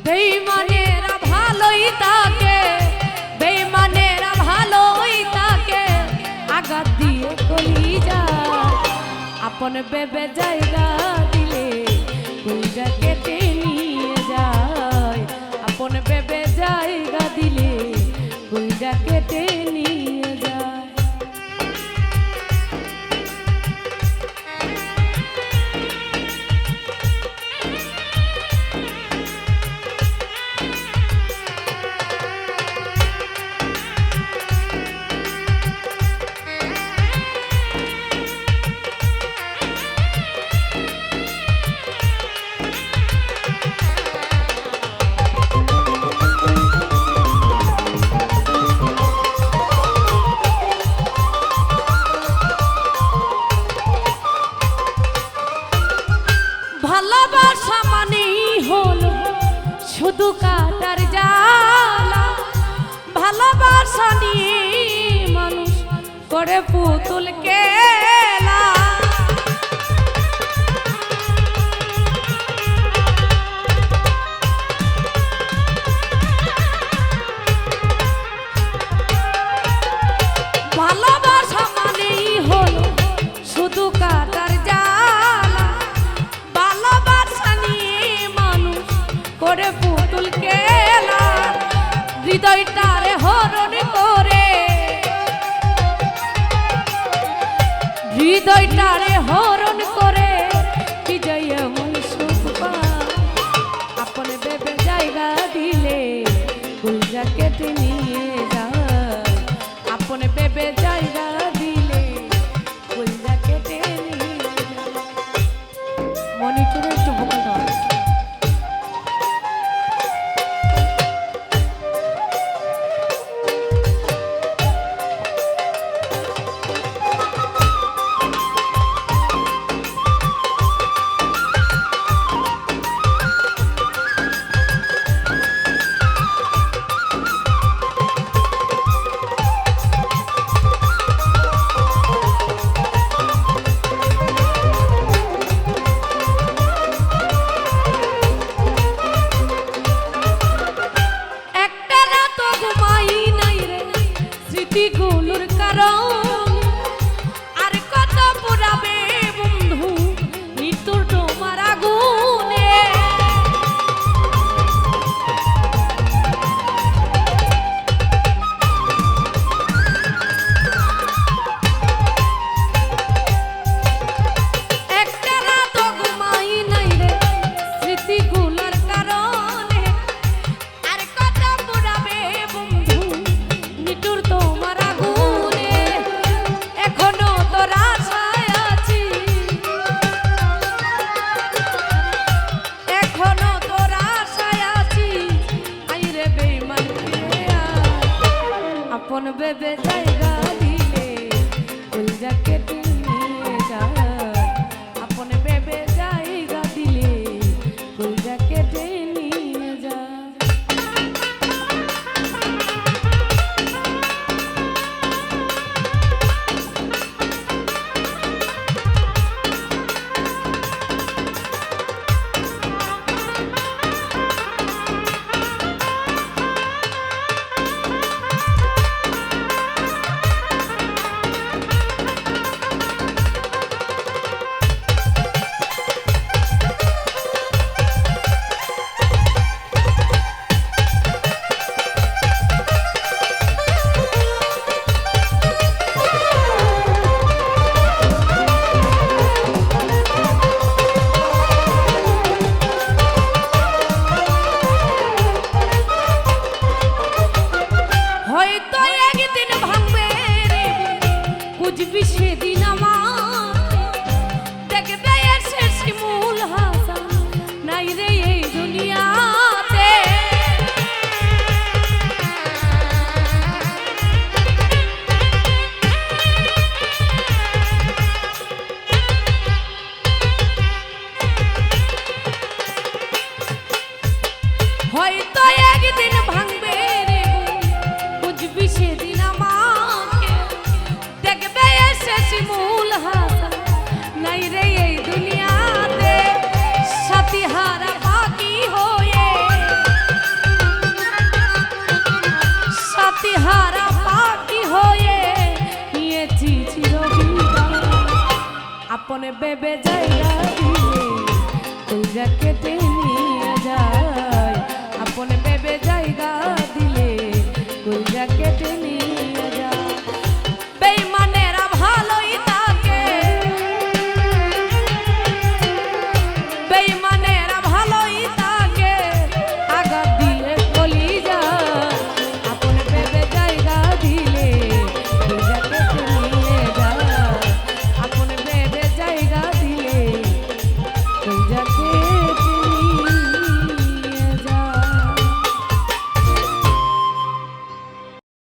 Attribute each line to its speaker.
Speaker 1: বেঈমানেরা ভালোই তাকে, বেঈমানেরা ভালোই তাকে আঘাত দিয়ে কলিজা, আপন ভেবে জায়গা দিলে কলিজা কেটে নিয়ে যায়, আপন ভেবে জায়গা দিলে কলিজা কেটে নিয়ে যায়। ভালোবাসা মানেই হলো শুধু কাটার জ্বালা, ভালোবাসা নিয়ে মানুষ করে পুতুল খেলা, ভালোবাসা মানেই হলো শুধু কাটার জ্বালা, ভালোবাসা নিয়ে মানুষ করে পুতুল খেলা, হৃদয়টারে হরণ করে, হৃদয়টারে হরণ করে কি যায় এমন সুখ পায়, আপন ভেবে জায়গা দিলে কলিজা কেটে নিয়ে যায়, আপন ভেবে জায়গা দিলে কলিজা কেটে নিয়ে যায়। মনিটরে একটু ভোকাল দাও। স্মৃতিগুলোর কারণ আর কত পুরাবে বন্ধু মৃত্যুর তোমার আগুনে, একটা রাত ঘুমাই নাই রে স্মৃতিগুলোর কারণে, আর কত পুরাবে বন্ধু মৃত্যুর তোমার আগুনে, এখনো তোর আশায় আছি, এখনো তোর আশায় আছি, আইরে বেঈমান ফিরে আয়, আপন ভেবে জায়গা দিলে কলিজা কেটে নিয়ে যায়, আপন ভেবে জায়গা দিলে কলিজা কেটে নিয়ে যায়। হয়তো একদিন ভাঙবে রে বুঝবি সেদিন আমার, দেখবে এসে শিমুল হাসান নাই রে এই দুনিয়াতে, হয়তো একদিন ভাঙবে রে বুঝবি সেদিন আমাকে, দেখবে এসে শিমুল হাসান নাই রে এই দুনিয়াতে, সাথী হারা বাকি হয়ে বেবে জায়গা দিলে তুই যা কেটে নিয়ে যায়